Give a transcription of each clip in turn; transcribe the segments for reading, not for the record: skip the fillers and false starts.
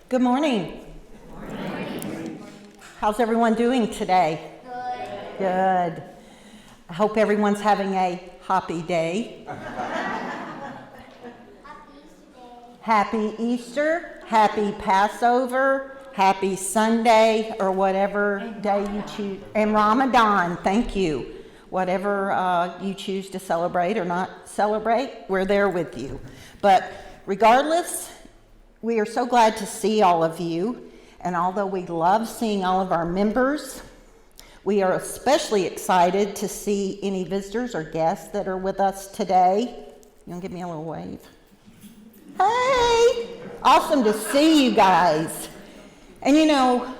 Good morning. Good morning. How's everyone doing today? Good. Good. I hope everyone's having a happy day. Happy Easter, happy Passover, happy Sunday, or whatever day you choose. And Ramadan, thank you. Whatever you choose to celebrate or not celebrate, we're there with you. But regardless, we are so glad to see all of you. And although we love seeing all of our members, we are especially excited to see any visitors or guests that are with us today. You want to give me a little wave? Hey! Awesome to see you guys. And you know,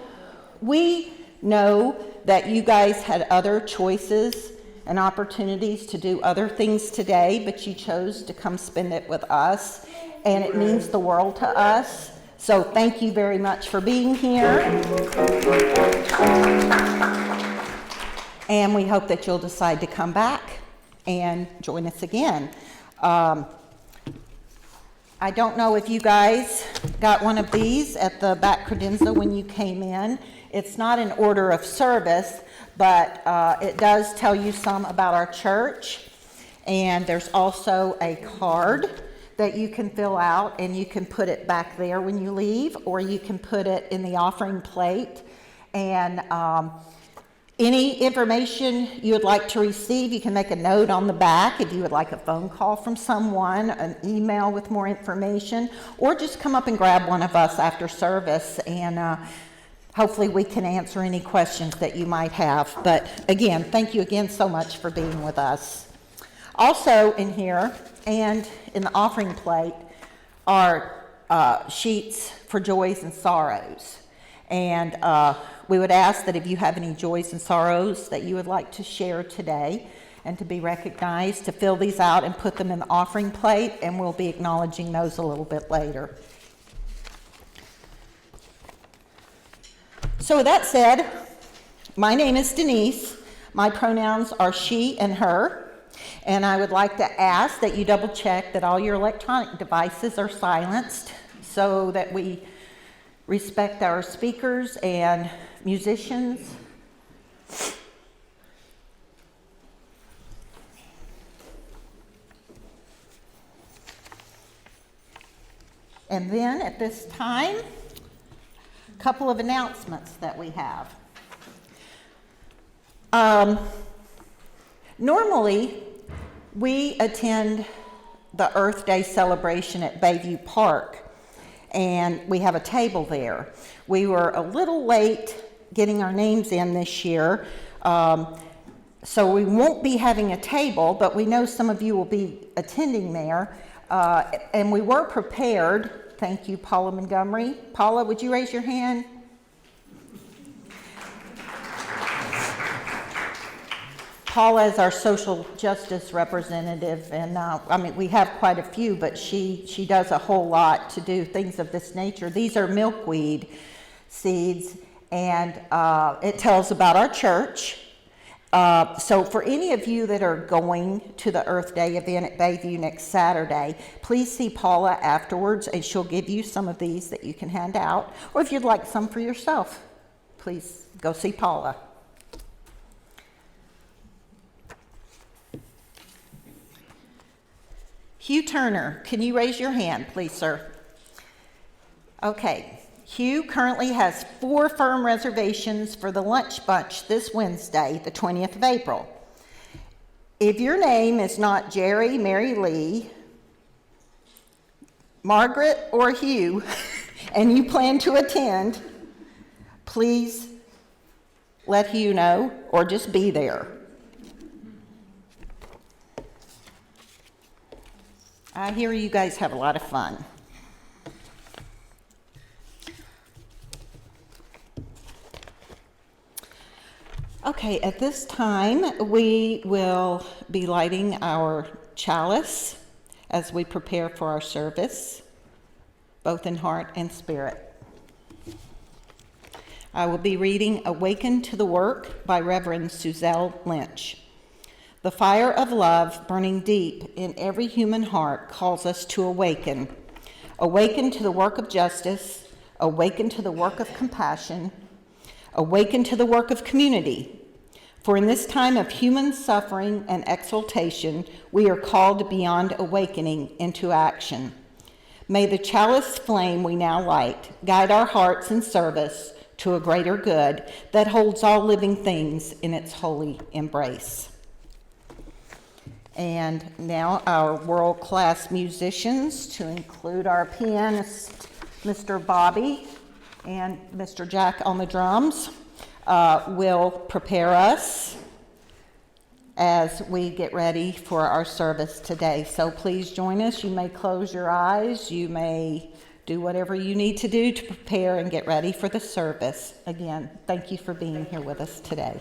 we know that you guys had other choices and opportunities to do other things today, but you chose to come spend it with us, and it means the world to us. So thank you very much for being here. And we hope that you'll decide to come back and join us again. I don't know if you guys got one of these at the back credenza when you came in. It's not an order of service, but it does tell you some about our church. And there's also a card that you can fill out, and you can put it back there when you leave, or you can put it in the offering plate. And any information you would like to receive, you can make a note on the back if you would like a phone call from someone, an email with more information, or just come up and grab one of us after service, and hopefully we can answer any questions that you might have. But again, thank you again so much for being with us. Also in here and in the offering plate are sheets for joys and sorrows. And we would ask that if you have any joys and sorrows that you would like to share today and to be recognized, to fill these out and put them in the offering plate, and we'll be acknowledging those a little bit later. So with that said, my name is Denise. My pronouns are she and her. And I would like to ask that you double check that all your electronic devices are silenced so that we respect our speakers and musicians. And then at this time, a couple of announcements that we have. Normally, we attend the Earth Day celebration at Bayview Park, and we have a table there. We were a little late getting our names in this year, so we won't be having a table, but we know some of you will be attending there, and we were prepared. Thank you, Paula Montgomery. Paula, would you raise your hand? Paula is our social justice representative, and we have quite a few, but she does a whole lot to do things of this nature. These are milkweed seeds, and it tells about our church. So for any of you that are going to the Earth Day event at Bayview next Saturday, please see Paula afterwards, and she'll give you some of these that you can hand out. Or if you'd like some for yourself, please go see Paula. Hugh Turner, can you raise your hand, please, sir? Okay. Hugh currently has 4 firm reservations for the lunch bunch this Wednesday, the 20th of April. If your name is not Jerry, Mary Lee, Margaret, or Hugh, and you plan to attend, please let Hugh know, or just be there. I hear you guys have a lot of fun. Okay, at this time, we will be lighting our chalice as we prepare for our service, both in heart and spirit. I will be reading Awaken to the Work by Reverend Suzelle Lynch. The fire of love burning deep in every human heart calls us to awaken. Awaken to the work of justice, awaken to the work of compassion, awaken to the work of community. For in this time of human suffering and exaltation, we are called beyond awakening into action. May the chalice flame we now light guide our hearts in service to a greater good that holds all living things in its holy embrace. And now our world-class musicians, to include our pianist, Mr. Bobby, and Mr. Jack on the drums, will prepare us as we get ready for our service today. So please join us. You may close your eyes. You may do whatever you need to do to prepare and get ready for the service. Again, thank you for being here with us today.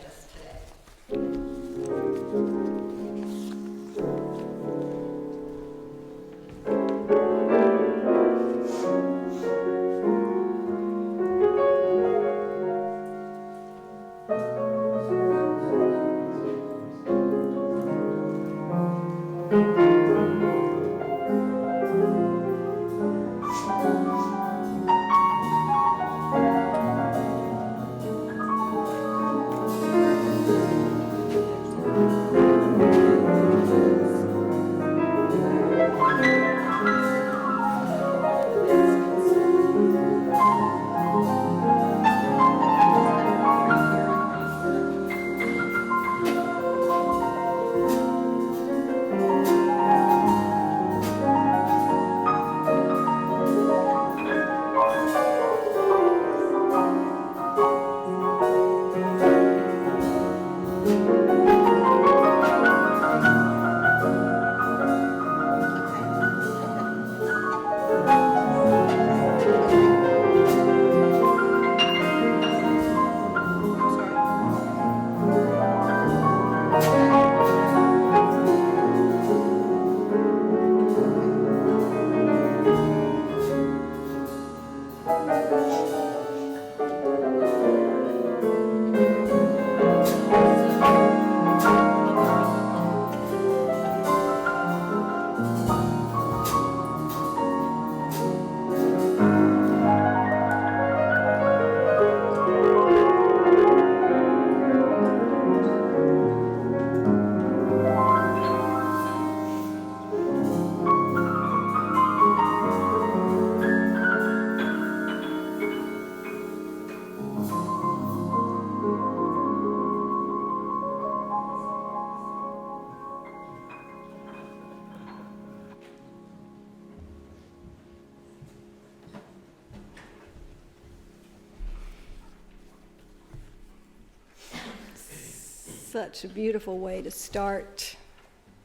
Such a beautiful way to start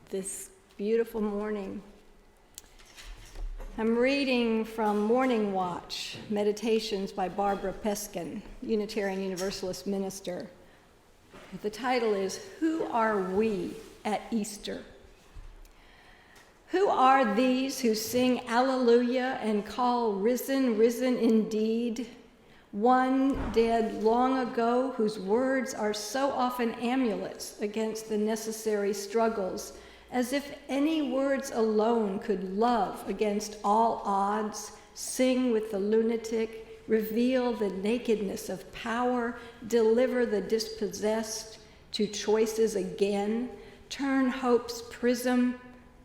this beautiful morning. I'm reading from Morning Watch, Meditations by Barbara Peskin, Unitarian Universalist minister. The title is, Who Are We at Easter? Who are these who sing Alleluia and call risen, risen indeed? One dead long ago, whose words are so often amulets against the necessary struggles, as if any words alone could love against all odds, sing with the lunatic, reveal the nakedness of power, deliver the dispossessed to choices again, turn hope's prism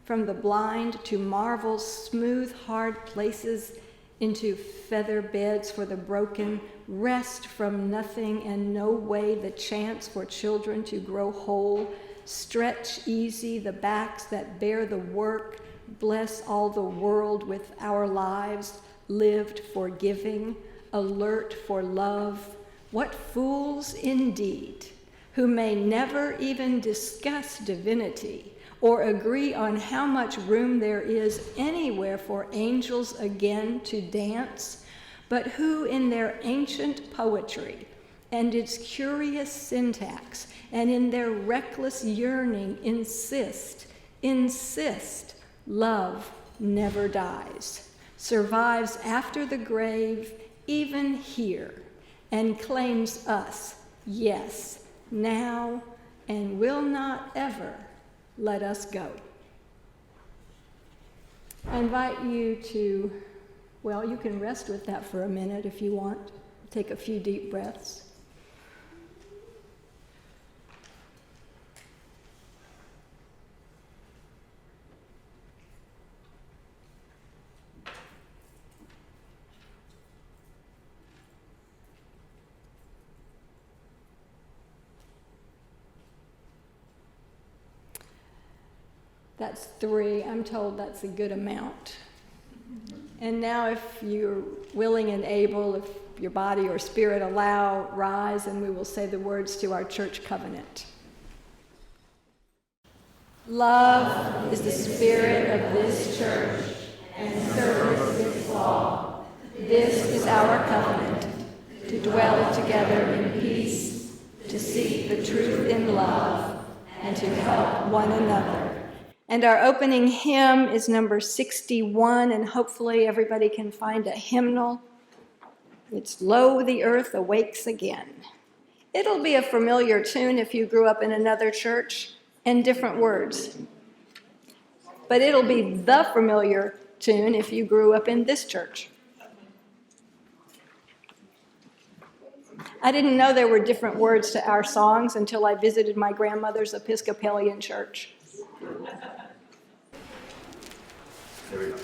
from the blind to marvel's smooth, hard places, into feather beds for the broken, rest from nothing and no way the chance for children to grow whole, stretch easy the backs that bear the work, bless all the world with our lives, lived for giving, alert for love. What fools indeed, who may never even discuss divinity, or agree on how much room there is anywhere for angels again to dance, but who in their ancient poetry and its curious syntax and in their reckless yearning insist, love never dies, survives after the grave, even here, and claims us, yes, now, and will not ever let us go. I invite you to Well, you can rest with that for a minute if you want. Take a few deep breaths. That's 3. I'm told that's a good amount. And now if you're willing and able, if your body or spirit allow, rise and we will say the words to our church covenant. Love is the spirit of this church and service its law. This is our covenant, to dwell together in peace, to seek the truth in love, and to help one another. And our opening hymn is number 61, and hopefully everybody can find a hymnal. It's Lo, the Earth Awakes Again. It'll be a familiar tune if you grew up in another church, and different words. But it'll be the familiar tune if you grew up in this church. I didn't know there were different words to our songs until I visited my grandmother's Episcopalian church. There we go.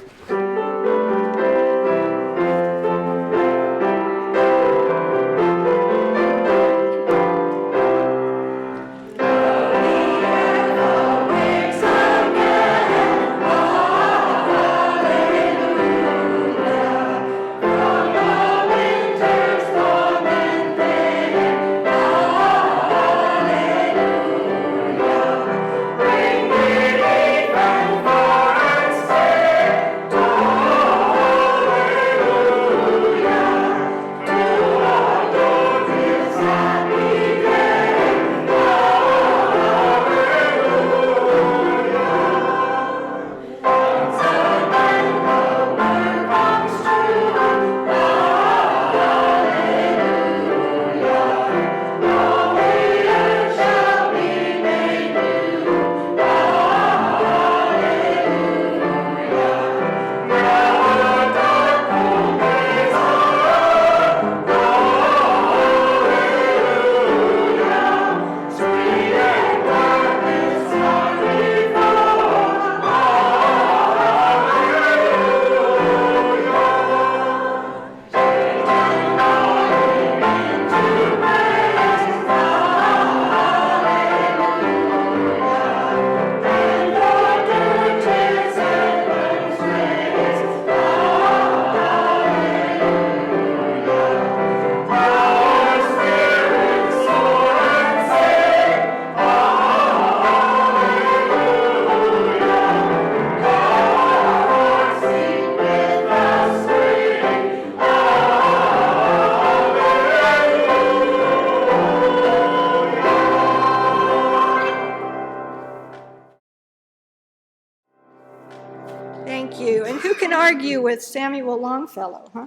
Thank you. And who can argue with Samuel Longfellow, huh?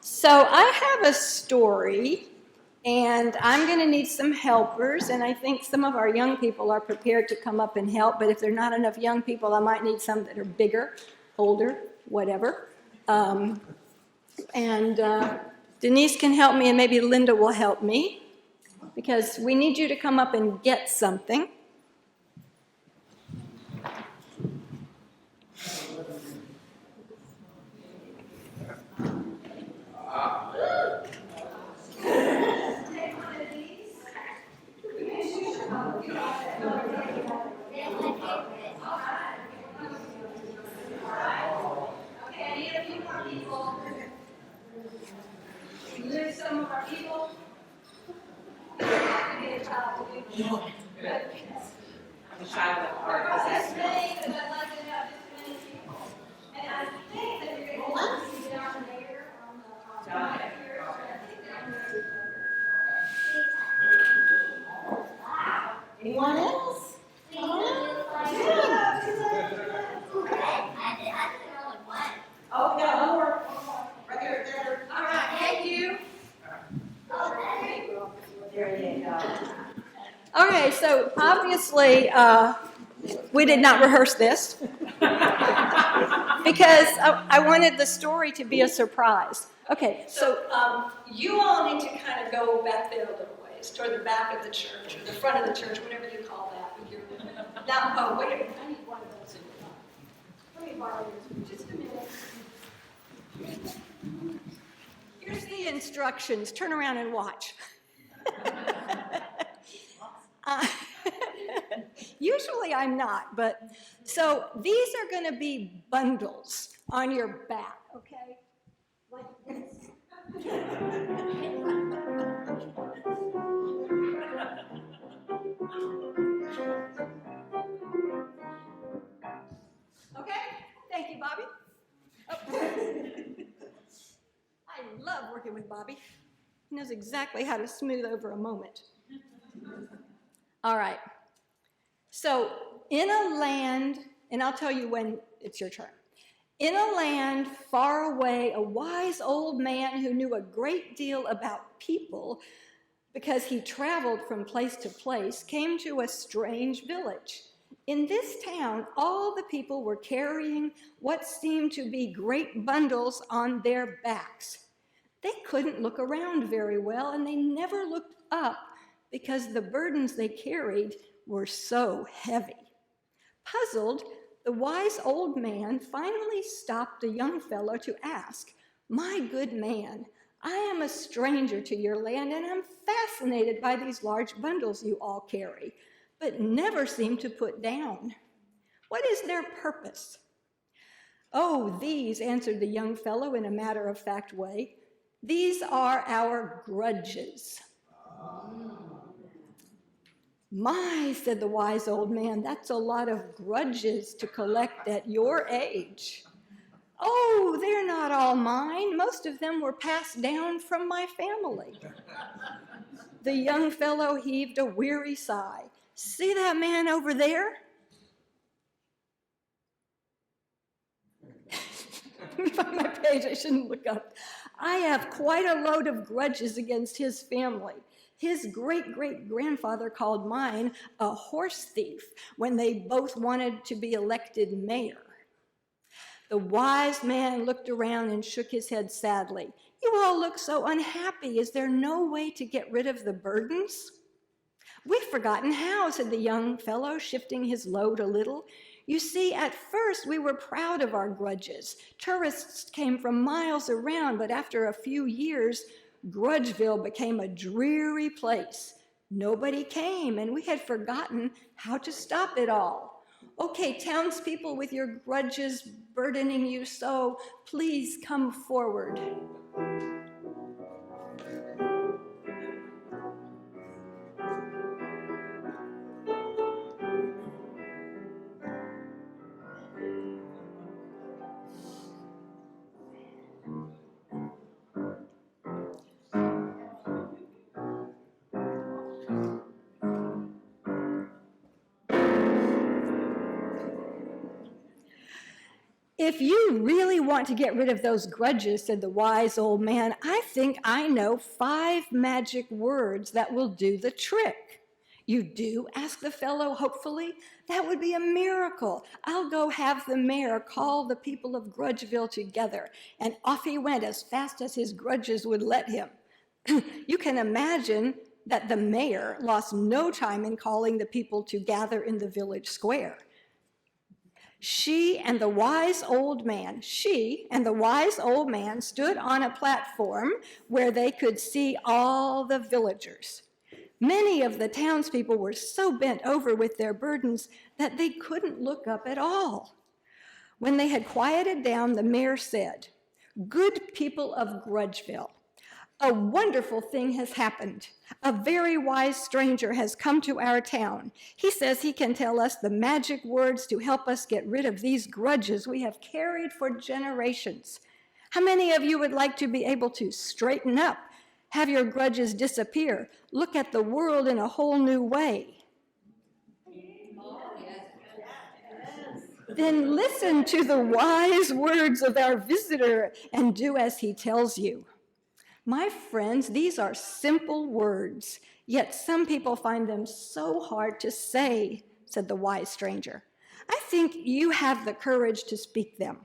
So I have a story, and I'm going to need some helpers, and I think some of our young people are prepared to come up and help, but if there are not enough young people, I might need some that are bigger, older, whatever. Denise can help me, and maybe Linda will help me, because we need you to come up and get something. There's some of our people. The child of art is that And I think that you're going to see down there on the Anyone else? Oh, yeah, one more. Right there. All right, thank you. There you go. Okay, so obviously, We did not rehearse this because I wanted the story to be a surprise. Okay, so you all need to kind of go back there a little ways, toward the back of the church, or the front of the church, whatever you call that. Now, oh, wait a minute, I need one of those in the front. Let me borrow yours for just a minute. Here's the instructions. Turn around and watch. Usually I'm not, but so these are going to be bundles on your back, okay? Like this. Okay? Thank you, Bobby. Oh. I love working with Bobby. He knows exactly how to smooth over a moment. All right. So, in a land, and I'll tell you when it's your turn. In a land far away, a wise old man who knew a great deal about people because he traveled from place to place came to a strange village. In this town, all the people were carrying what seemed to be great bundles on their backs. They couldn't look around very well, and they never looked up because the burdens they carried were so heavy. Puzzled, the wise old man finally stopped the young fellow to ask, "My good man, I am a stranger to your land, and I'm fascinated by these large bundles you all carry, but never seem to put down. What is their purpose?" "Oh, these," answered the young fellow in a matter-of-fact way, "these are our grudges." "My," said the wise old man, "that's a lot of grudges to collect at your age." "Oh, they're not all mine. Most of them were passed down from my family." The young fellow heaved a weary sigh. "See that man over there?" Let me find my page, I shouldn't look up. "I have quite a load of grudges against his family. His great-great-grandfather called mine a horse thief when they both wanted to be elected mayor." The wise man looked around and shook his head sadly. "You all look so unhappy. Is there no way to get rid of the burdens?" "We've forgotten how," said the young fellow, shifting his load a little. "You see, at first we were proud of our grudges. Tourists came from miles around, but after a few years, Grudgeville became a dreary place. Nobody came, and we had forgotten how to stop it all. Okay, townspeople with your grudges burdening you so, please come forward." "If you really want to get rid of those grudges," said the wise old man, "I think I know 5 magic words that will do the trick." "You do?" asked the fellow hopefully. "That would be a miracle. I'll go have the mayor call the people of Grudgeville together." And off he went as fast as his grudges would let him. You can imagine that the mayor lost no time in calling the people to gather in the village square. She and the wise old man stood on a platform where they could see all the villagers. Many of the townspeople were so bent over with their burdens that they couldn't look up at all. When they had quieted down, the mayor said, "Good people of Grudgeville, a wonderful thing has happened. A very wise stranger has come to our town. He says he can tell us the magic words to help us get rid of these grudges we have carried for generations. How many of you would like to be able to straighten up, have your grudges disappear, look at the world in a whole new way?" Then listen to the wise words of our visitor and do as he tells you. My friends, these are simple words, yet some people find them so hard to say, said the wise stranger. I think you have the courage to speak them.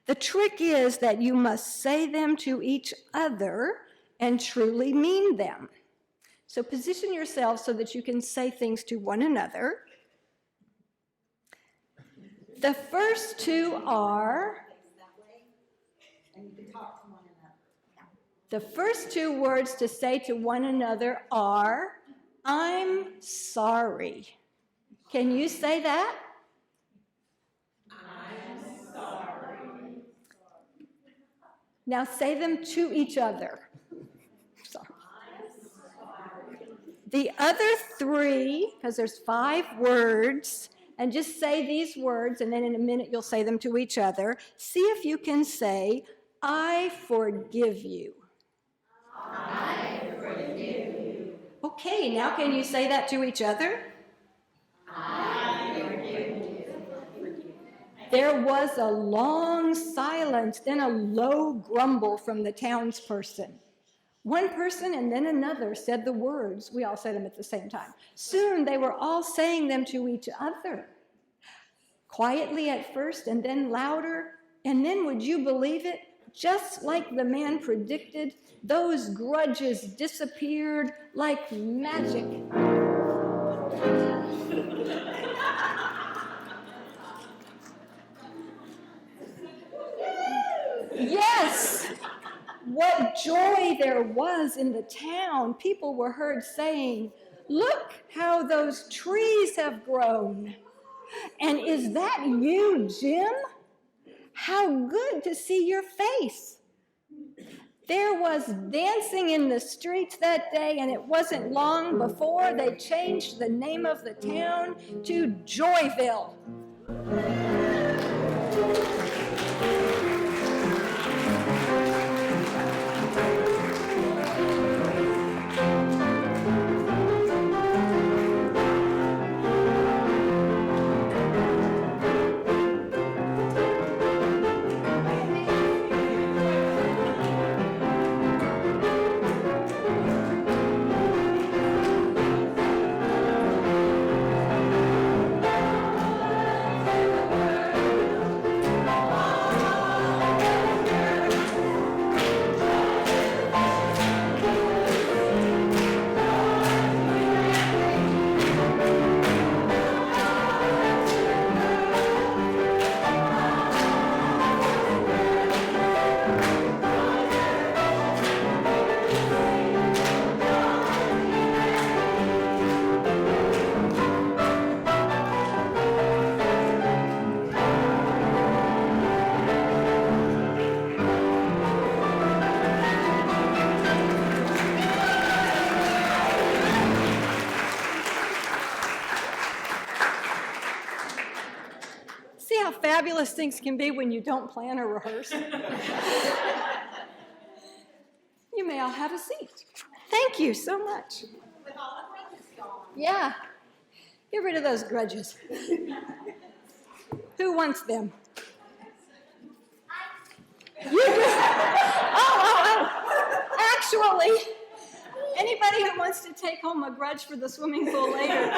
The trick is that you must say them to each other and truly mean them. So position yourself so that you can say things to one another. The first two are, the first two words to say to one another are, I'm sorry. Can you say that? I'm sorry. Now say them to each other. Sorry. The other three, because there's 5 words, and just say these words, and then in a minute you'll say them to each other. See if you can say, I forgive you. I forgive you. Okay, now can you say that to each other? I forgive you. There was a long silence, then a low grumble from the townsperson. One person and then another said the words. We all said them at the same time. Soon they were all saying them to each other. Quietly at first and then louder. And then, would you believe it? Just like the man predicted, those grudges disappeared like magic. Yes! What joy there was in the town. People were heard saying, look how those trees have grown. And is that you, Jim? How good to see your face. There was dancing in the streets that day, and it wasn't long before they changed the name of the town to Joyville. See how fabulous things can be when you don't plan or rehearse? You may all have a seat. Thank you so much. With all the grudges gone. Yeah, get rid of those grudges. Who wants them? You do. Actually, anybody who wants to take home a grudge for the swimming pool later.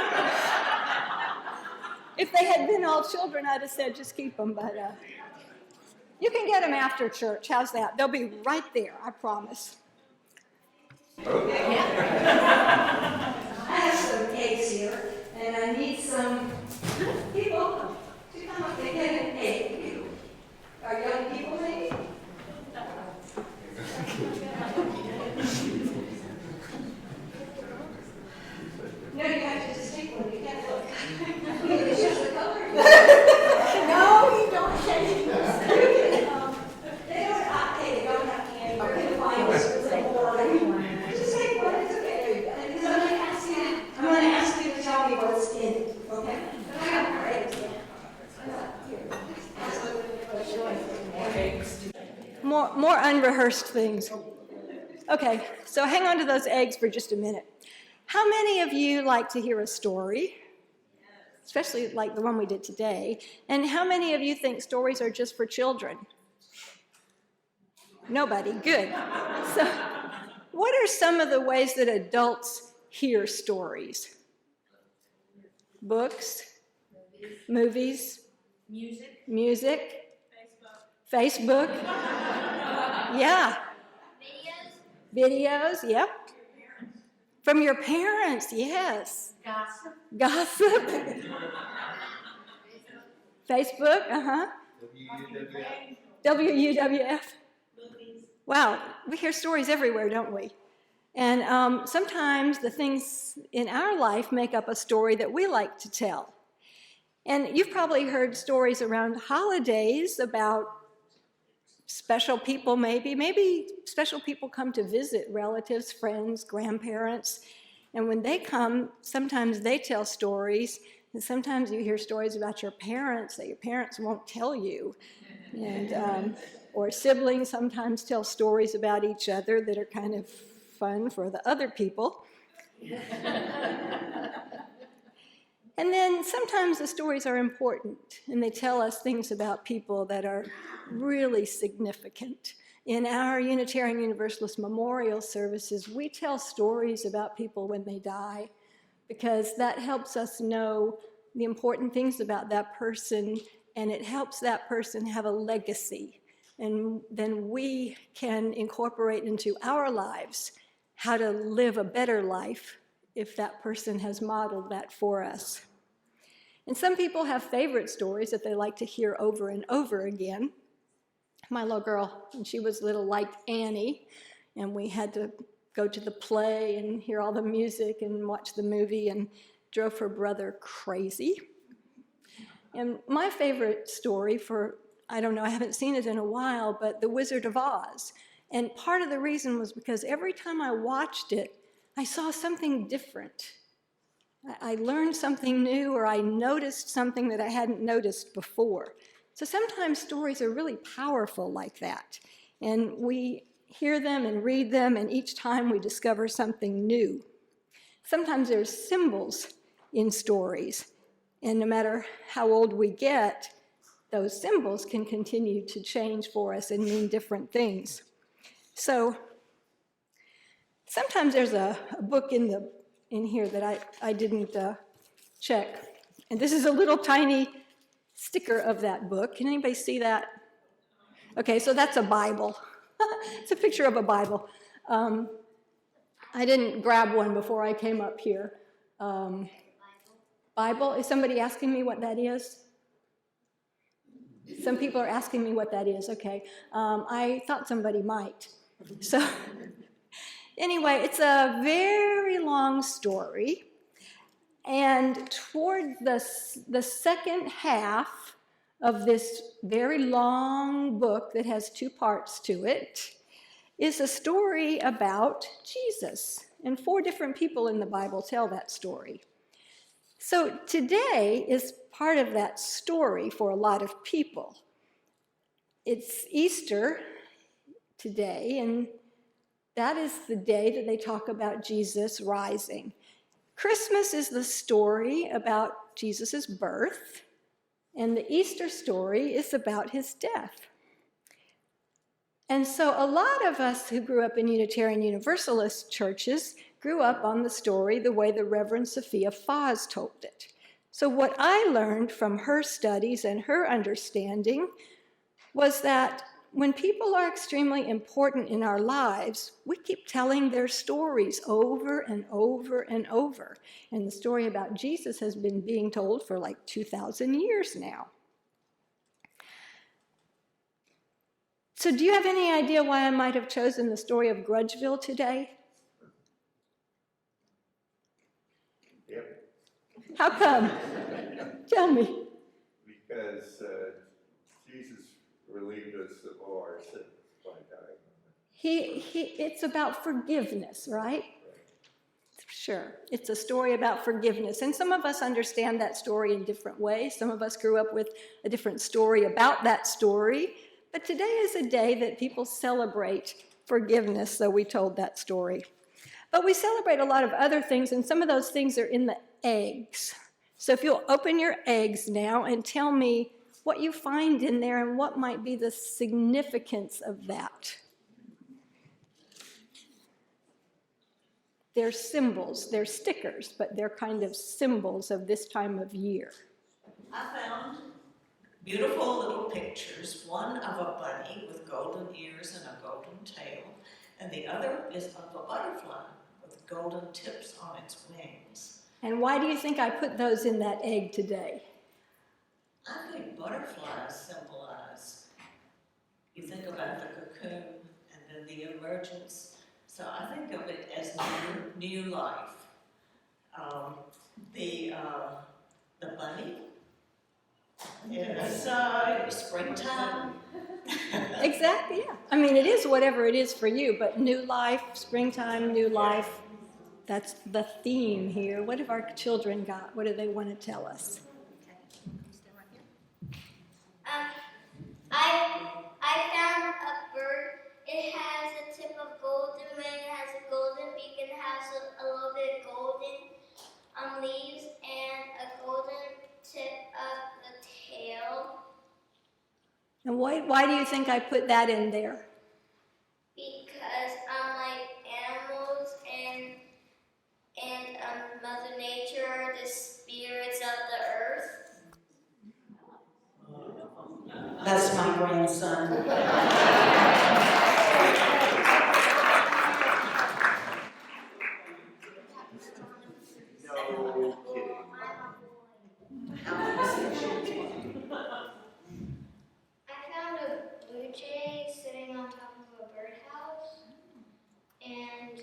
If they had been all children, I'd have said just keep them, but you can get them after church. How's that? They'll be right there, I promise. I have some eggs here, and I need some people to come up and get an egg. Are young people maybe? No, you have to just take one. You can't look. It's just the color. No, you don't change it. They don't have candy. Or can find us with a board. Just take one. It's okay. There you go. And I'm going to ask you to tell me what's in it. Okay? I got more eggs. More unrehearsed things. Okay, so hang on to those eggs for just a minute. How many of you like to hear a story? Especially like the one we did today. And how many of you think stories are just for children? Nobody. Good. So what are some of the ways that adults hear stories? Books, Movies. Music. Facebook. Yeah. Videos, yep. From your parents, yes. Gossip. Facebook, WUWF. Wow, we hear stories everywhere, don't we? And sometimes the things in our life make up a story that we like to tell. And you've probably heard stories around holidays about special people, maybe special people come to visit relatives, friends, grandparents. And when they come, sometimes they tell stories, and sometimes you hear stories about your parents that your parents won't tell you. And or siblings sometimes tell stories about each other that are kind of fun for the other people. And then sometimes the stories are important, and they tell us things about people that are really significant. In our Unitarian Universalist memorial services, we tell stories about people when they die, because that helps us know the important things about that person, and it helps that person have a legacy. And then we can incorporate into our lives how to live a better life if that person has modeled that for us. And some people have favorite stories that they like to hear over and over again. My little girl, when she was little, liked Annie, and we had to go to the play and hear all the music and watch the movie, and drove her brother crazy. And my favorite story I don't know, I haven't seen it in a while, but The Wizard of Oz. And part of the reason was because every time I watched it, I saw something different. I learned something new, or I noticed something that I hadn't noticed before. So sometimes stories are really powerful like that. And we hear them and read them, and each time we discover something new. Sometimes there's symbols in stories, and no matter how old we get, those symbols can continue to change for us and mean different things. So sometimes there's a book in here that I didn't check. And this is a little tiny sticker of that book. Can anybody see that? Okay, so that's a Bible. It's a picture of a Bible. I didn't grab one before I came up here. Bible? Is somebody asking me what that is? Some people are asking me what that is. Okay. I thought somebody might. So anyway, it's a very long story. And toward the second half of this very long book that has 2 parts to it is a story about Jesus. And 4 different people in the Bible tell that story. So today is part of that story for a lot of people. It's Easter today, and that is the day that they talk about Jesus rising. Christmas is the story about Jesus' birth, and the Easter story is about his death. And so a lot of us who grew up in Unitarian Universalist churches grew up on the story the way the Reverend Sophia Foz told it. So what I learned from her studies and her understanding was that when people are extremely important in our lives, we keep telling their stories over and over and over. And the story about Jesus has been being told for like 2,000 years now. So do you have any idea why I might have chosen the story of Grudgeville today? Yep. How come? Tell me. Because Jesus relieved us of all our sins by dying. It's about forgiveness, right? Sure. It's a story about forgiveness. And some of us understand that story in different ways. Some of us grew up with a different story about that story. But today is a day that people celebrate forgiveness, so we told that story. But we celebrate a lot of other things, and some of those things are in the eggs. So if you'll open your eggs now and tell me what you find in there and what might be the significance of that. They're symbols, they're stickers, but they're kind of symbols of this time of year. I found beautiful little pictures, one of a bunny with golden ears and a golden tail, and the other is of a butterfly with golden tips on its wings. And why do you think I put those in that egg today? I think butterflies symbolize, you think about the cocoon and then the emergence, so I think of it as new life. The bunny is springtime. Exactly, yeah. I mean, it is whatever it is for you, but new life, springtime, new life, that's the theme here. What have our children got? What do they want to tell us? I found a bird. It has a tip of golden wing, it has a golden beak, and it has a little bit golden leaves and a golden tip of the tail. And why do you think I put that in there? Because like animals and Mother Nature are the spirits of the earth. That's my grandson. No kidding. I found a blue jay sitting on top of a birdhouse, and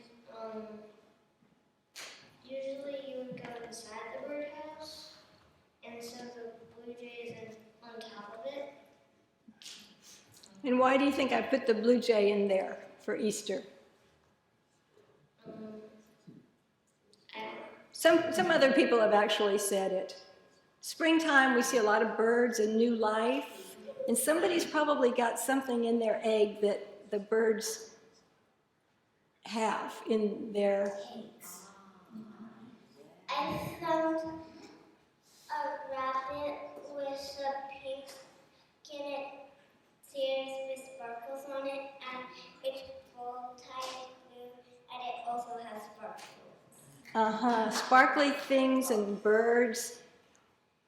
usually you would go inside the birdhouse, and so the blue jay is on top of it. And why do you think I put the blue jay in there for Easter? Some other people have actually said it. Springtime, we see a lot of birds and new life, and somebody's probably got something in their egg that the birds have in their... I found a rabbit with a pink skin series with sparkles on it, and it's full tight blue, and it also has sparkles. Sparkly things and birds.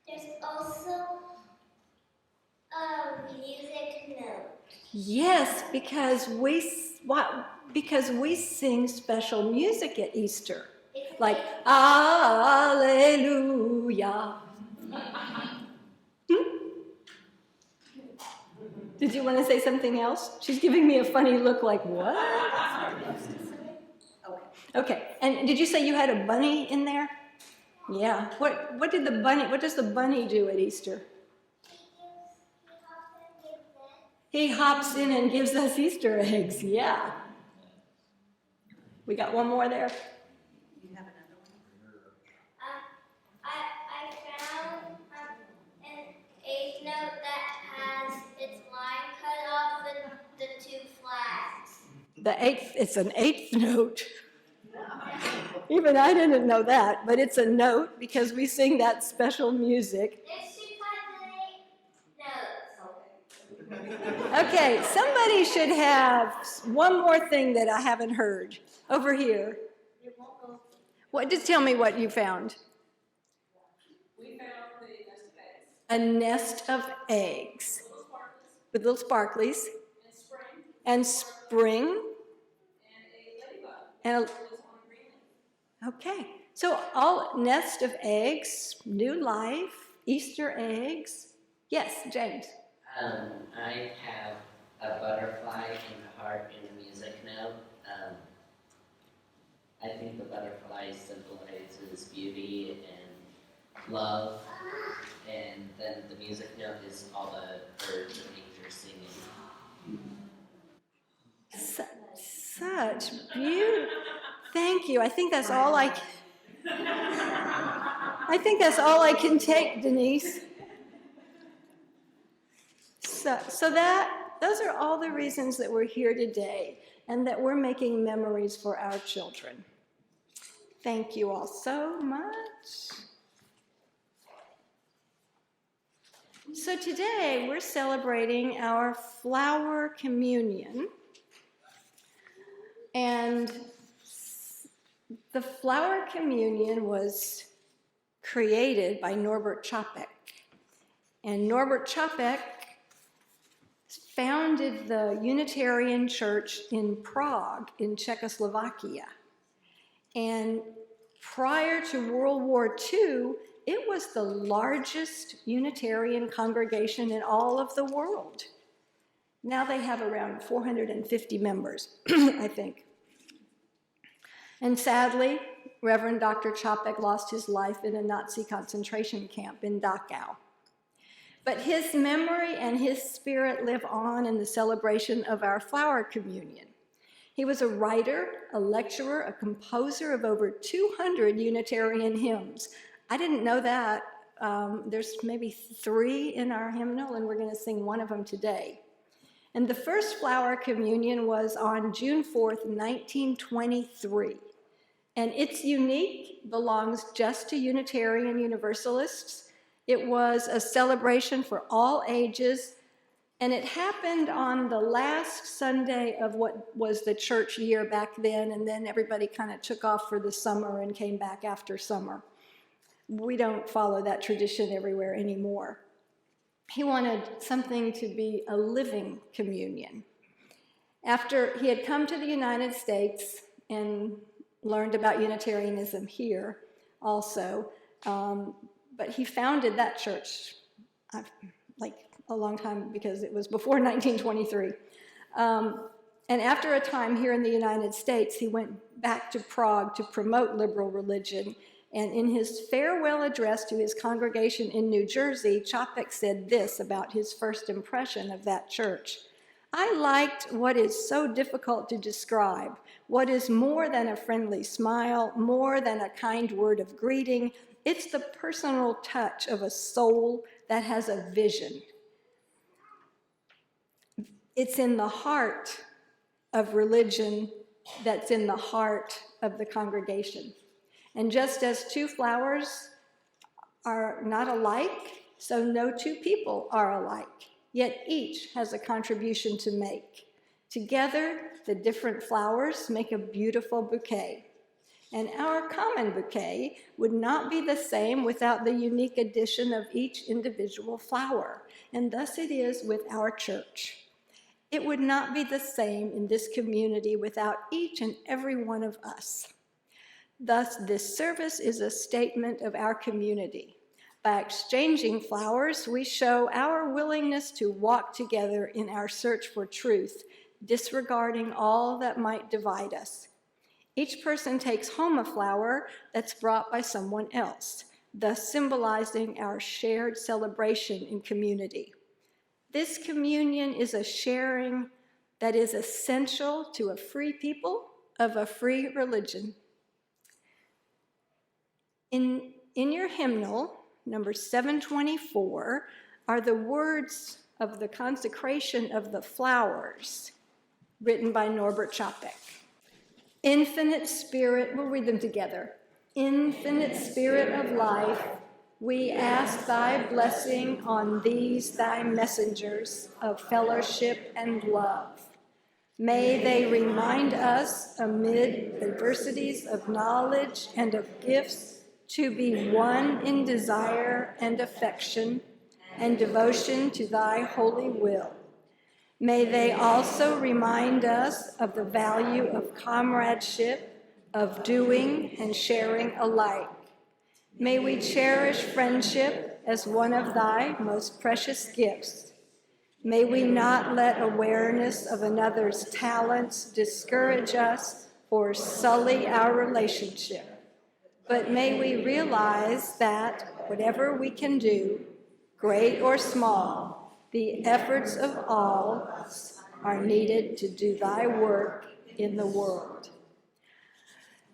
There's also a music note. Yes, because we sing special music at Easter, like Alleluia. Did you want to say something else? She's giving me a funny look, like what? Okay. And did you say you had a bunny in there? Yeah. What does the bunny do at Easter? He hops in and gives us Easter eggs. Yeah. We got one more there. You have another one? I found an eighth note that has its line cut off the two flags. It's an eighth note. Even I didn't know that, but it's a note because we sing that special music. There's two kinds of notes. Okay, somebody should have one more thing that I haven't heard. Over here. What? Just tell me what you found. We found the nest of eggs. A nest of eggs. With little sparklies. And spring. And spring. And a ladybug. And okay, so all nest of eggs, new life, Easter eggs. Yes, James. I have a butterfly and a heart and a music note. I think the butterfly symbolizes beauty and love, and then the music note is all the birds of nature singing. Such beauty. Thank you. I think that's all I can take, Denise. So those are all the reasons that we're here today and that we're making memories for our children. Thank you all so much. So today we're celebrating our flower communion. And the flower communion was created by Norbert Chopek. And Norbert Čapek founded the Unitarian Church in Prague, in Czechoslovakia. And prior to World War II, it was the largest Unitarian congregation in all of the world. Now they have around 450 members, I think. And sadly, Reverend Dr. Čapek lost his life in a Nazi concentration camp in Dachau. But his memory and his spirit live on in the celebration of our flower communion. He was a writer, a lecturer, a composer of over 200 Unitarian hymns. I didn't know that. There's maybe 3 in our hymnal, and we're going to sing one of them today. And the first flower communion was on June 4th, 1923. And it's unique, belongs just to Unitarian Universalists. It was a celebration for all ages, and it happened on the last Sunday of what was the church year back then, and then everybody kind of took off for the summer and came back after summer. We don't follow that tradition everywhere anymore. He wanted something to be a living communion. After he had come to the United States and learned about Unitarianism here also, but he founded that church like a long time, because it was before 1923. And after a time here in the United States, he went back to Prague to promote liberal religion. And in his farewell address to his congregation in New Jersey, Čapek said this about his first impression of that church: "I liked what is so difficult to describe, what is more than a friendly smile, more than a kind word of greeting. It's the personal touch of a soul that has a vision. It's in the heart of religion that's in the heart of the congregation. And just as 2 flowers are not alike, so no 2 people are alike, yet each has a contribution to make. Together, the different flowers make a beautiful bouquet. And our common bouquet would not be the same without the unique addition of each individual flower. And thus it is with our church. It would not be the same in this community without each and every one of us. Thus, this service is a statement of our community. By exchanging flowers, we show our willingness to walk together in our search for truth, disregarding all that might divide us. Each person takes home a flower that's brought by someone else, thus symbolizing our shared celebration in community. This communion is a sharing that is essential to a free people of a free religion. In your hymnal, number 724, are the words of the consecration of the flowers, written by Norbert Čapek. Infinite Spirit, we'll read them together. Infinite Spirit of life, we ask thy blessing on these thy messengers of fellowship and love. May they remind us amid diversities of knowledge and of gifts to be one in desire and affection and devotion to thy holy will. May they also remind us of the value of comradeship, of doing and sharing alike. May we cherish friendship as one of thy most precious gifts. May we not let awareness of another's talents discourage us or sully our relationship, but may we realize that whatever we can do, great or small, the efforts of all are needed to do thy work in the world.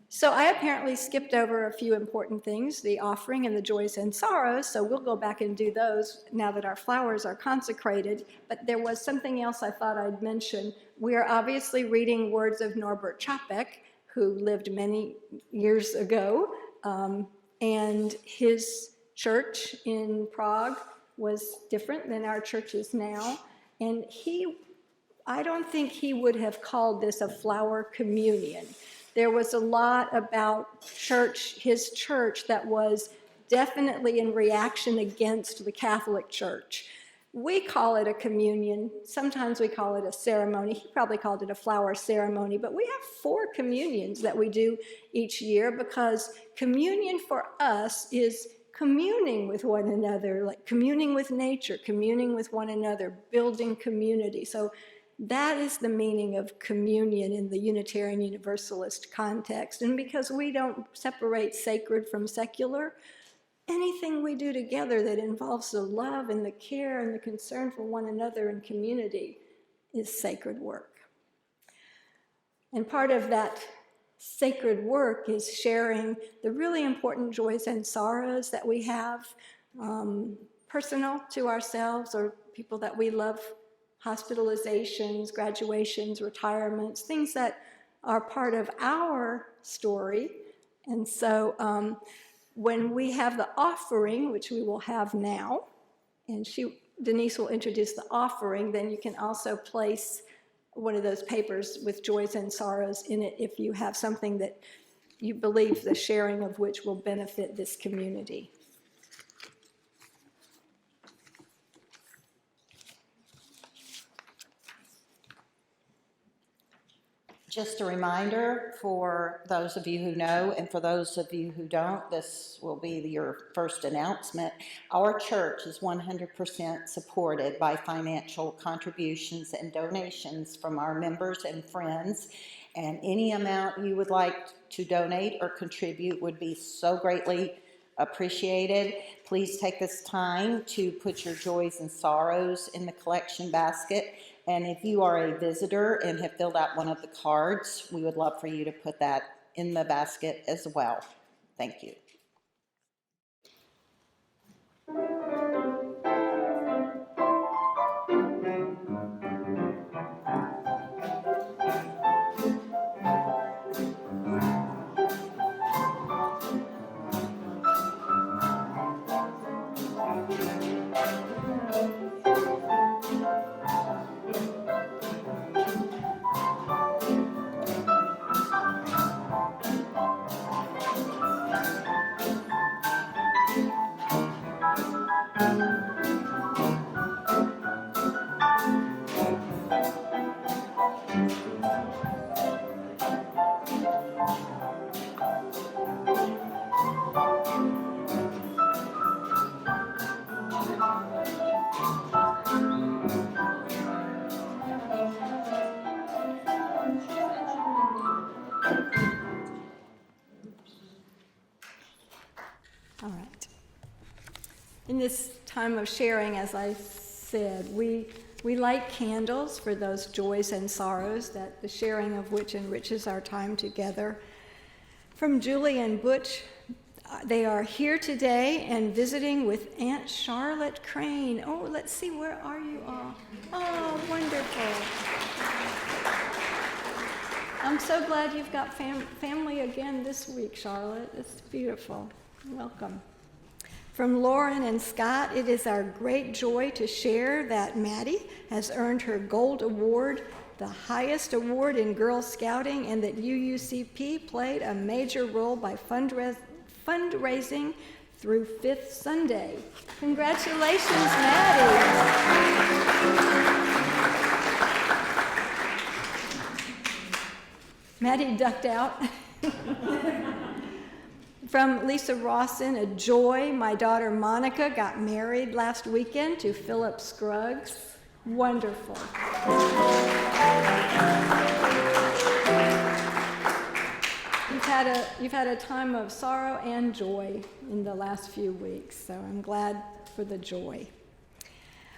So I apparently skipped over a few important things, the offering and the joys and sorrows, so we'll go back and do those now that our flowers are consecrated. But there was something else I thought I'd mention. We are obviously reading words of Norbert Čapek, who lived many years ago, and his church in Prague was different than our church is now. And I don't think he would have called this a flower communion. There was a lot about his church that was definitely in reaction against the Catholic Church. We call it a communion. Sometimes we call it a ceremony. He probably called it a flower ceremony, but we have 4 communions that we do each year because communion for us is communing with one another, like communing with nature, communing with one another, building community. So that is the meaning of communion in the Unitarian Universalist context. And because we don't separate sacred from secular, anything we do together that involves the love and the care and the concern for one another and community is sacred work. And part of that sacred work is sharing the really important joys and sorrows that we have, personal to ourselves or people that we love, hospitalizations, graduations, retirements, things that are part of our story. And so when we have the offering, which we will have now, and Denise will introduce the offering, then you can also place one of those papers with joys and sorrows in it if you have something that you believe the sharing of which will benefit this community. Just a reminder for those of you who know and for those of you who don't, this will be your first announcement. Our church is 100% supported by financial contributions and donations from our members and friends, and any amount you would like to donate or contribute would be so greatly appreciated. Please take this time to put your joys and sorrows in the collection basket. And if you are a visitor and have filled out one of the cards, we would love for you to put that in the basket as well. Thank you. All right. In this time of sharing, as I said, we light candles for those joys and sorrows, that the sharing of which enriches our time together. From Julie and Butch, they are here today and visiting with Aunt Charlotte Crane. Oh, let's see, where are you all? Oh, wonderful. I'm so glad you've got family again this week, Charlotte. It's beautiful. Welcome. From Lauren and Scott, it is our great joy to share that Maddie has earned her Gold Award, the highest award in Girl Scouting, and that UUCP played a major role by fundraising through Fifth Sunday. Congratulations, Maddie. Maddie ducked out. From Lisa Rawson, a joy. My daughter Monica got married last weekend to Philip Scruggs. Wonderful. You've had a time of sorrow and joy in the last few weeks, so I'm glad for the joy.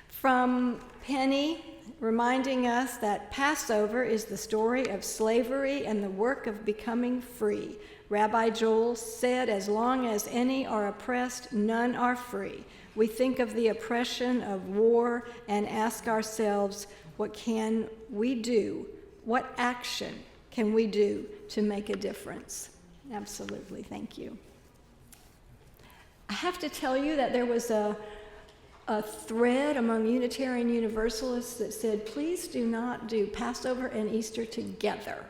From Penny, reminding us that Passover is the story of slavery and the work of becoming free. Rabbi Joel said, as long as any are oppressed, none are free. We think of the oppression of war and ask ourselves, what can we do? What action can we do to make a difference? Absolutely, thank you. I have to tell you that there was a thread among Unitarian Universalists that said, please do not do Passover and Easter together.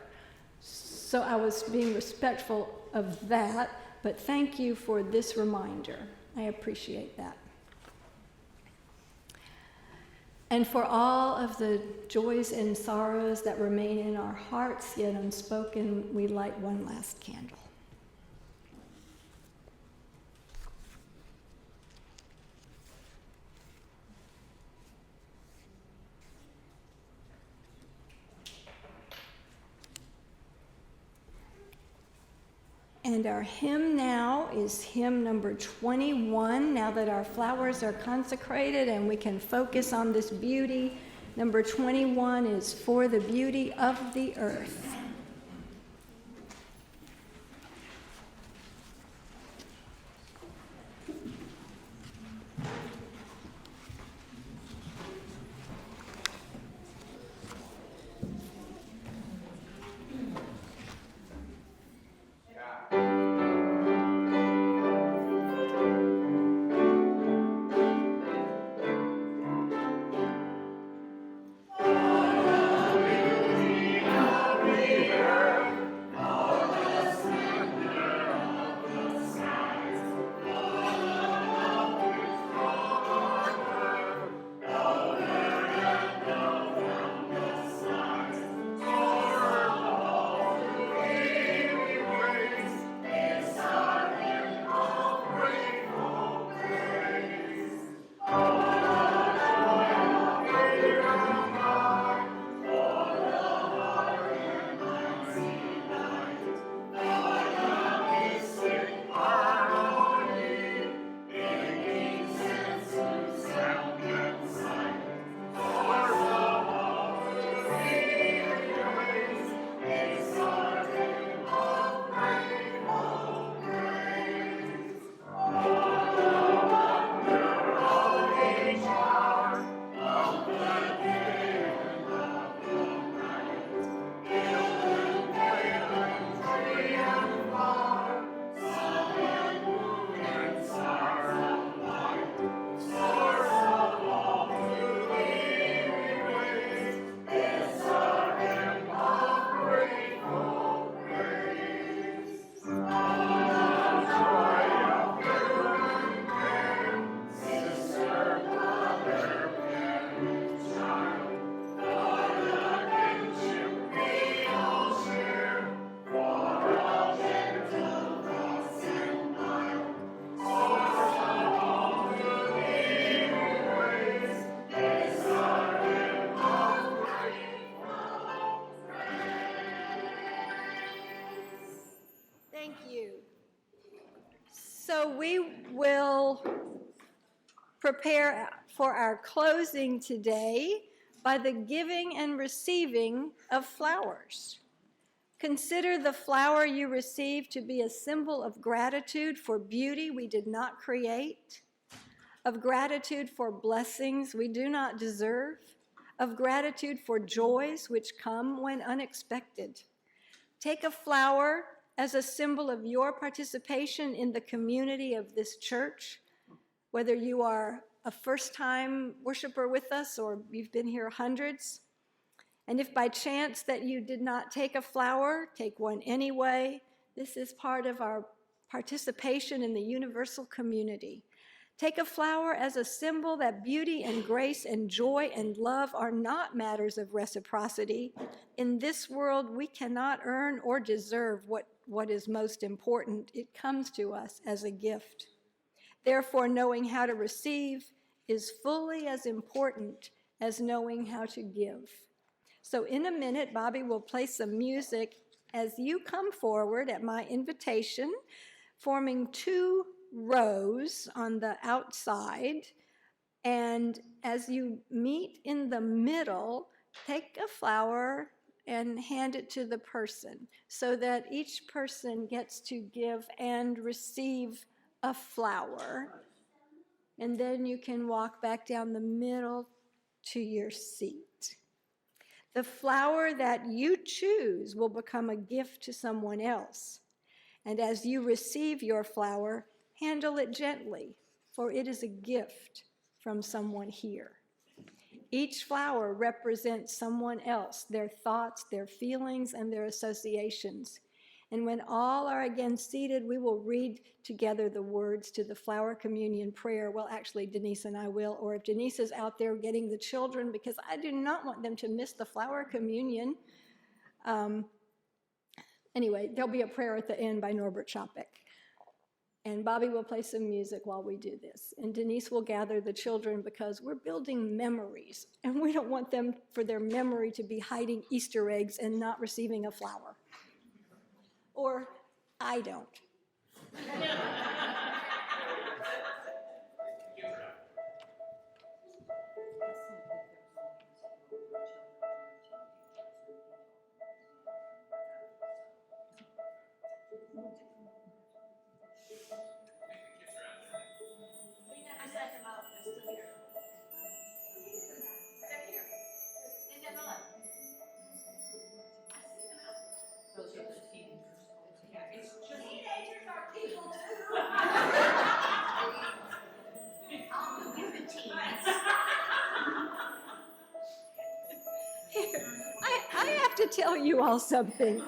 So I was being respectful of that, But thank you for this reminder. I appreciate that. And for all of the joys and sorrows that remain in our hearts yet unspoken, we light one last candle. And our hymn now is hymn number 21. Now that our flowers are consecrated and we can focus on this beauty, number 21 is For the Beauty of the Earth. Thank you. So we will prepare for our closing today by the giving and receiving of flowers. Consider the flower you receive to be a symbol of gratitude for beauty we did not create, of gratitude for blessings we do not deserve, of gratitude for joys which come when unexpected. Take a flower as a symbol of your participation in the community of this church, whether you are a first-time worshiper with us or you've been here hundreds. And if by chance that you did not take a flower, take one anyway. This is part of our participation in the universal community. Take a flower as a symbol that beauty and grace and joy and love are not matters of reciprocity. In this world, we cannot earn or deserve what is most important. It comes to us as a gift. Therefore, knowing how to receive is fully as important as knowing how to give. So in a minute, Bobby will play some music as you come forward at my invitation, forming 2 rows on the outside. And as you meet in the middle, take a flower and hand it to the person so that each person gets to give and receive a flower. And then you can walk back down the middle to your seat. The flower that you choose will become a gift to someone else. And as you receive your flower, handle it gently, for it is a gift from someone here. Each flower represents someone else, their thoughts, their feelings, and their associations. And when all are again seated, we will read together the words to the flower communion prayer. Well, actually, Denise and I will, or if Denise is out there getting the children, because I do not want them to miss the flower communion. Anyway, there'll be a prayer at the end by Norbert Schoppeck. And Bobby will play some music while we do this. And Denise will gather the children because we're building memories. And we don't want them, for their memory, to be hiding Easter eggs and not receiving a flower. Or I don't. We never set them up, they're still here. They're here. In the middle. Those are the teenagers. Yeah, it's just. Teenagers are people too. I'll go get the teens. I have to tell you all something.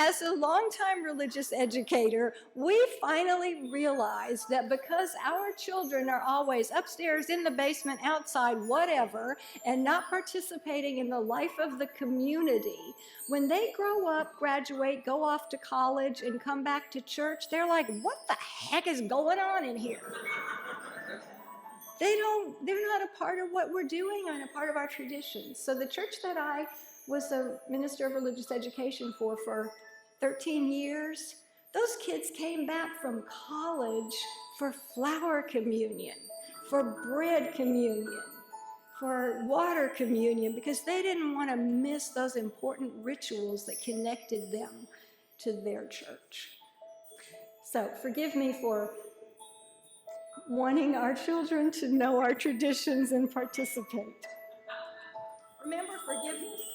As a longtime religious educator, we finally realized that because our children are always upstairs, in the basement, outside, whatever, and not participating in the life of the community, when they grow up, graduate, go off to college, and come back to church, they're like, what the heck is going on in here? They're not a part of what we're doing and a part of our traditions. So the church that I was a minister of religious education for 13 years, those kids came back from college for flower communion, for bread communion, for water communion, because they didn't want to miss those important rituals that connected them to their church. So forgive me for wanting our children to know our traditions and participate. Remember forgiveness.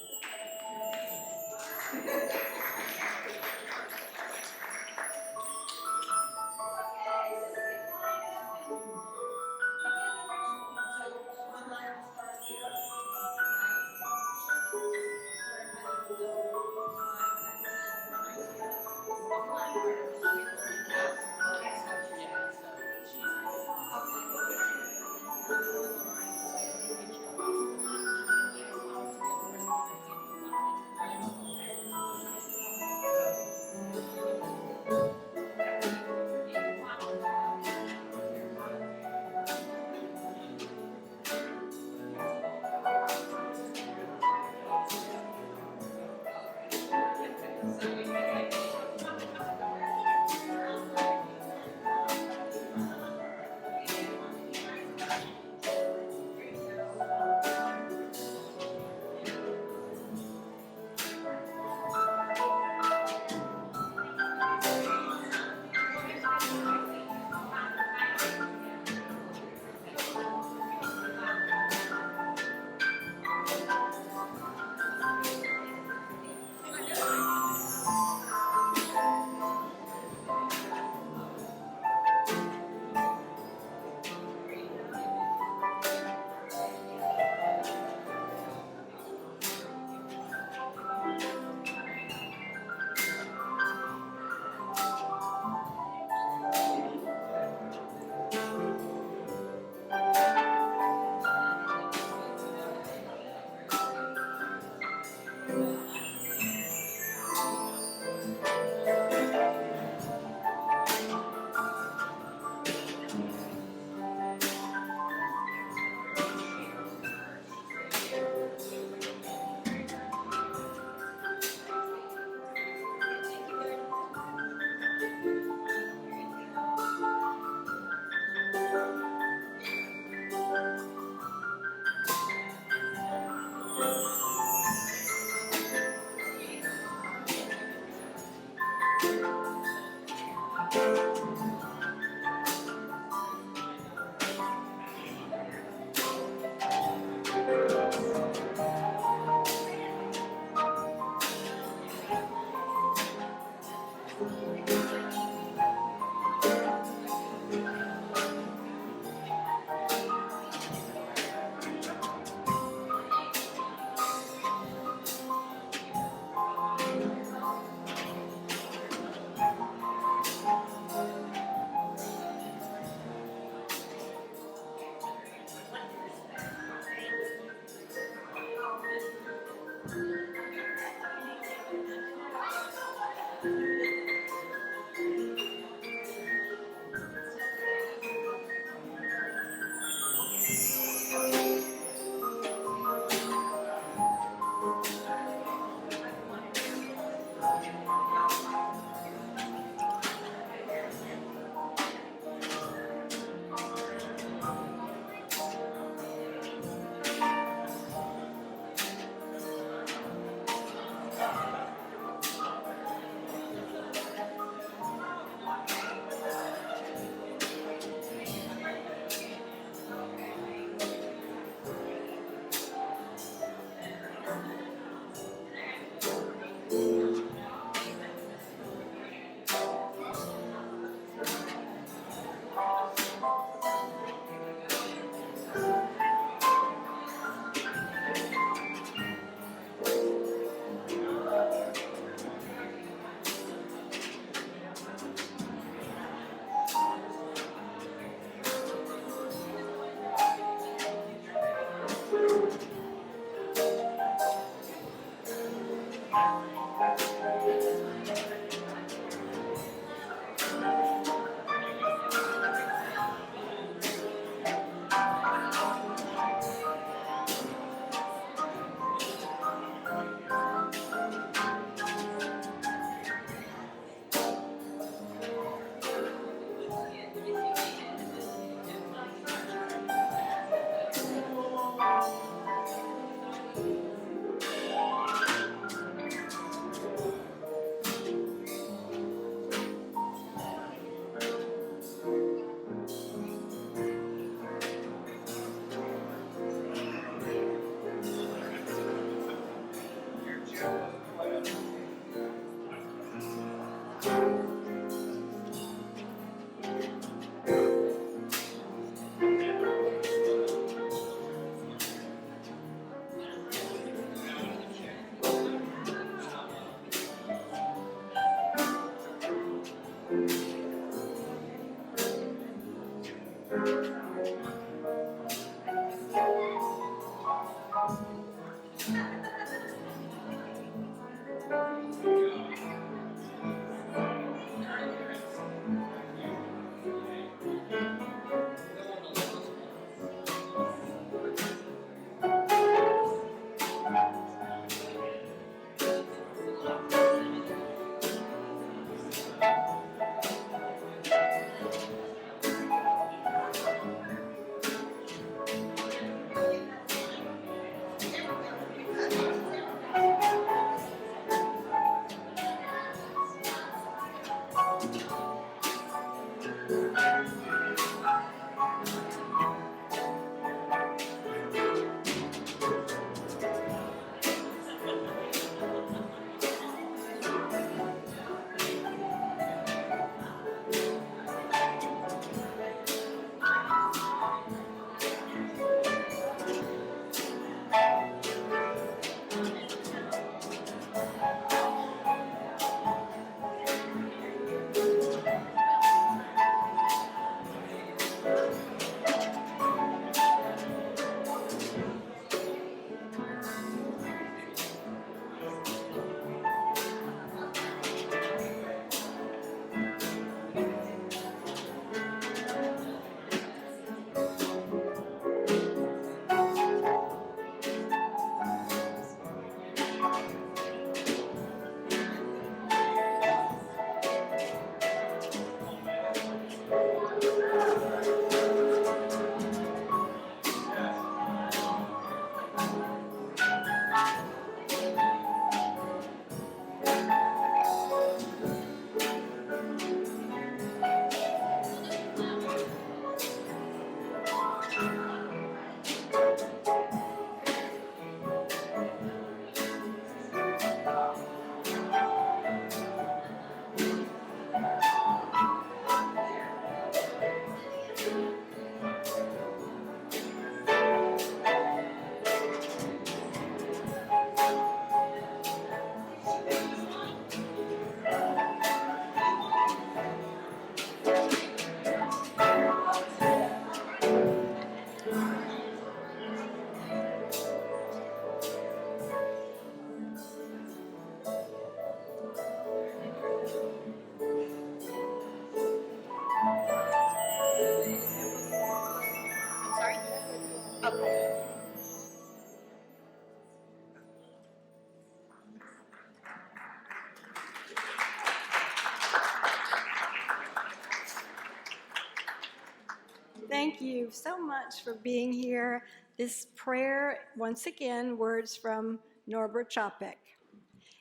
Thank you so much for being here. This prayer, once again, words from Norbert Chopek.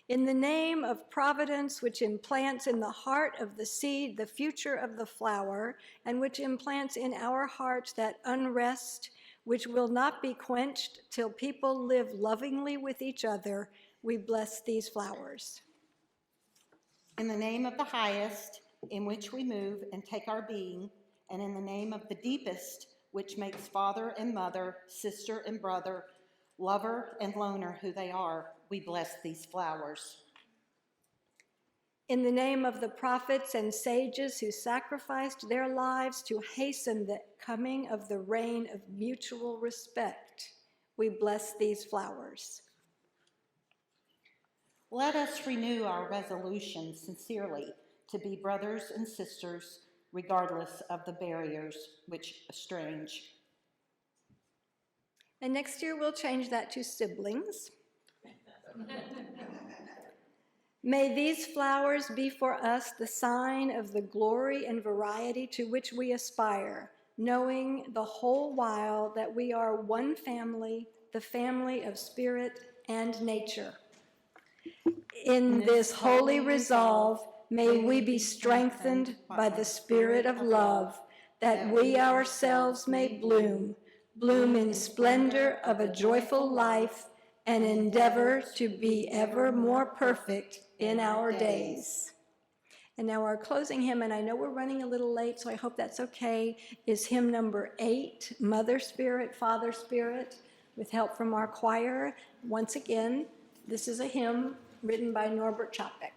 In the name of providence, which implants in the heart of the seed the future of the flower, and which implants in our hearts that unrest which will not be quenched till people live lovingly with each other, we bless these flowers. In the name of the highest, in which we move and take our being, and in the name of the deepest, which makes father and mother, sister and brother, lover and loner who they are, we bless these flowers. In the name of the prophets and sages who sacrificed their lives to hasten the coming of the reign of mutual respect, we bless these flowers. Let us renew our resolution sincerely to be brothers and sisters, regardless of the barriers which estrange. And next year we'll change that to siblings. May these flowers be for us the sign of the glory and variety to which we aspire, knowing the whole while that we are one family, the family of spirit and nature. In this holy resolve, may we be strengthened by the spirit of love, that we ourselves may bloom in splendor of a joyful life, and endeavor to be ever more perfect in our days. And now our closing hymn, and I know we're running a little late, so I hope that's okay, is hymn number 8, Mother Spirit, Father Spirit, with help from our choir. Once again, this is a hymn written by Norbert Chopek.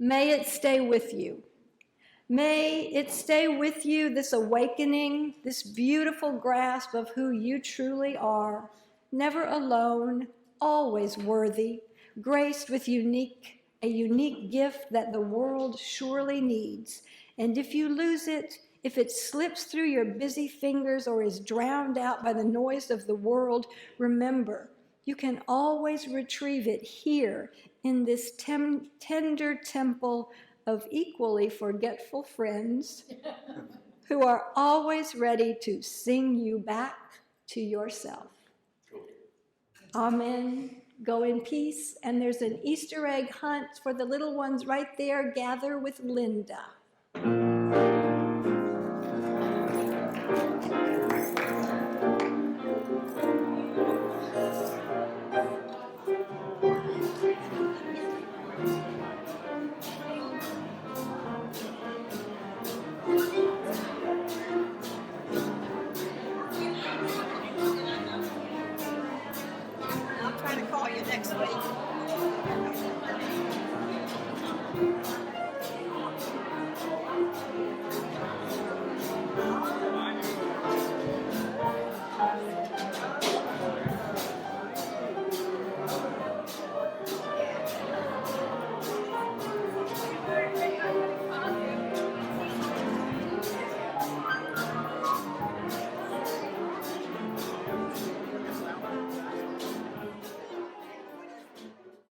May it stay with you. May it stay with you, this awakening, this beautiful grasp of who you truly are, never alone, always worthy, graced with a unique gift that the world surely needs. And if you lose it, if it slips through your busy fingers or is drowned out by the noise of the world, remember, you can always retrieve it here in this tender temple of equally forgetful friends who are always ready to sing you back to yourself. Amen. Go in peace. And there's an Easter egg hunt for the little ones right there. Gather with Linda.